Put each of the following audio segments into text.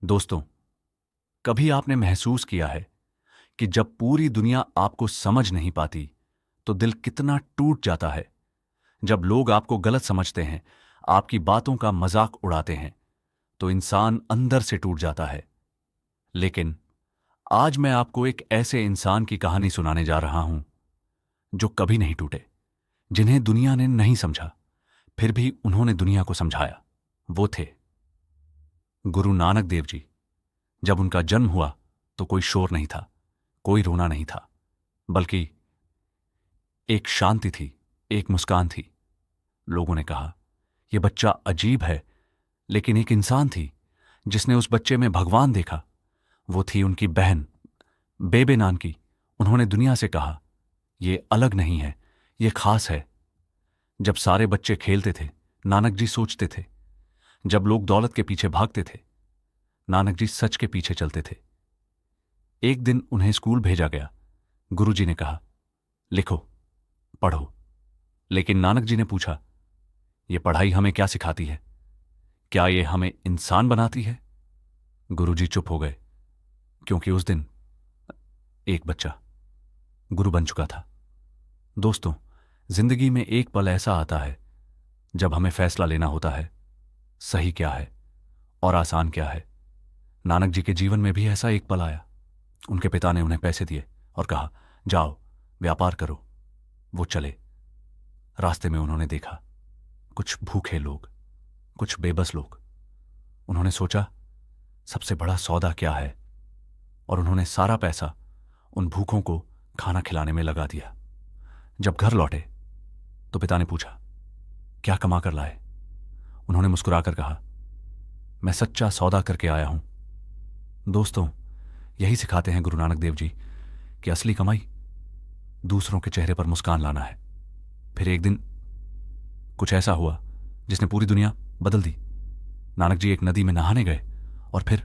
दोस्तों, कभी आपने महसूस किया है कि जब पूरी दुनिया आपको समझ नहीं पाती तो दिल कितना टूट जाता है। जब लोग आपको गलत समझते हैं, आपकी बातों का मजाक उड़ाते हैं, तो इंसान अंदर से टूट जाता है। लेकिन आज मैं आपको एक ऐसे इंसान की कहानी सुनाने जा रहा हूं जो कभी नहीं टूटे, जिन्हें दुनिया ने नहीं समझा, फिर भी उन्होंने दुनिया को समझाया। वो थे गुरु नानक देव जी। जब उनका जन्म हुआ तो कोई शोर नहीं था, कोई रोना नहीं था, बल्कि एक शांति थी, एक मुस्कान थी। लोगों ने कहा, यह बच्चा अजीब है, लेकिन एक इंसान थी जिसने उस बच्चे में भगवान देखा। वो थी उनकी बहन बेबे नानकी। उन्होंने दुनिया से कहा, यह अलग नहीं है, यह खास है। जब सारे बच्चे खेलते थे, नानक जी सोचते थे। जब लोग दौलत के पीछे भागते थे, नानक जी सच के पीछे चलते थे। एक दिन उन्हें स्कूल भेजा गया। गुरुजी ने कहा, लिखो, पढ़ो। लेकिन नानक जी ने पूछा, यह पढ़ाई हमें क्या सिखाती है? क्या यह हमें इंसान बनाती है? गुरुजी चुप हो गए, क्योंकि उस दिन एक बच्चा गुरु बन चुका था। दोस्तों, जिंदगी में एक पल ऐसा आता है जब हमें फैसला लेना होता है, सही क्या है और आसान क्या है। नानक जी के जीवन में भी ऐसा एक पल आया। उनके पिता ने उन्हें पैसे दिए और कहा, जाओ व्यापार करो। वो चले। रास्ते में उन्होंने देखा कुछ भूखे लोग, कुछ बेबस लोग। उन्होंने सोचा, सबसे बड़ा सौदा क्या है, और उन्होंने सारा पैसा उन भूखों को खाना खिलाने में लगा दिया। जब घर लौटे तो पिता ने पूछा, क्या कमा कर लाए? उन्होंने मुस्कुराकर कहा, मैं सच्चा सौदा करके आया हूं। दोस्तों, यही सिखाते हैं गुरु नानक देव जी कि असली कमाई दूसरों के चेहरे पर मुस्कान लाना है। फिर एक दिन कुछ ऐसा हुआ जिसने पूरी दुनिया बदल दी। नानक जी एक नदी में नहाने गए और फिर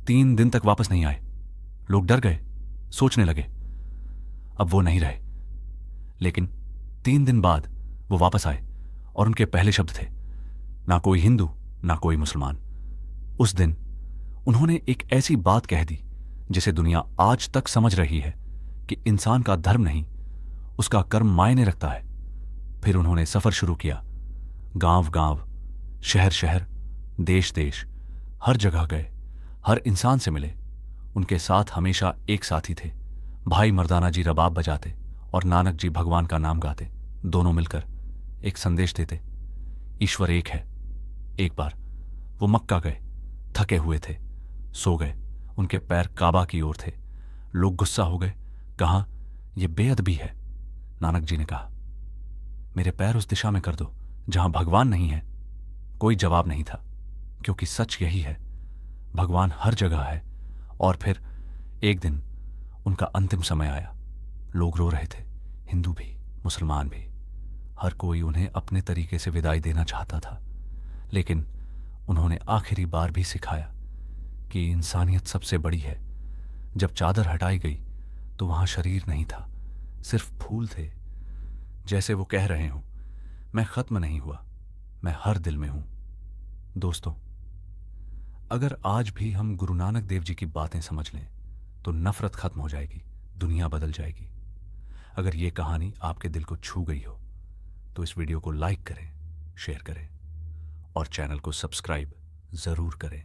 3 दिन तक वापस नहीं आए। लोग डर गए, सोचने लगे, अब वो नहीं रहे। लेकिन 3 दिन बाद वो वापस आए और उनके पहले शब्द थे, ना कोई हिंदू, ना कोई मुसलमान। उस दिन उन्होंने एक ऐसी बात कह दी जिसे दुनिया आज तक समझ रही है कि इंसान का धर्म नहीं, उसका कर्म मायने रखता है। फिर उन्होंने सफर शुरू किया। गांव गांव, शहर शहर, देश देश, हर जगह गए, हर इंसान से मिले। उनके साथ हमेशा एक साथी थे। भाई मर्दाना जी रबाब बजाते और नानक जी भगवान का नाम गाते। दोनों मिलकर एक संदेश देते, ईश्वर एक है। एक बार वो मक्का गए, थके हुए थे, सो गए। उनके पैर काबा की ओर थे। लोग गुस्सा हो गए, कहा, यह बेअदबी है। नानक जी ने कहा, मेरे पैर उस दिशा में कर दो जहां भगवान नहीं है। कोई जवाब नहीं था, क्योंकि सच यही है, भगवान हर जगह है। और फिर एक दिन उनका अंतिम समय आया। लोग रो रहे थे, हिंदू भी, मुसलमान भी। हर कोई उन्हें अपने तरीके से विदाई देना चाहता था। लेकिन उन्होंने आखिरी बार भी सिखाया कि इंसानियत सबसे बड़ी है। जब चादर हटाई गई तो वहां शरीर नहीं था, सिर्फ फूल थे। जैसे वो कह रहे हों, मैं खत्म नहीं हुआ, मैं हर दिल में हूं। दोस्तों, अगर आज भी हम गुरु नानक देव जी की बातें समझ लें तो नफरत खत्म हो जाएगी, दुनिया बदल जाएगी। अगर ये कहानी आपके दिल को छू गई हो तो इस वीडियो को लाइक करें, शेयर करें और चैनल को सब्सक्राइब जरूर करें।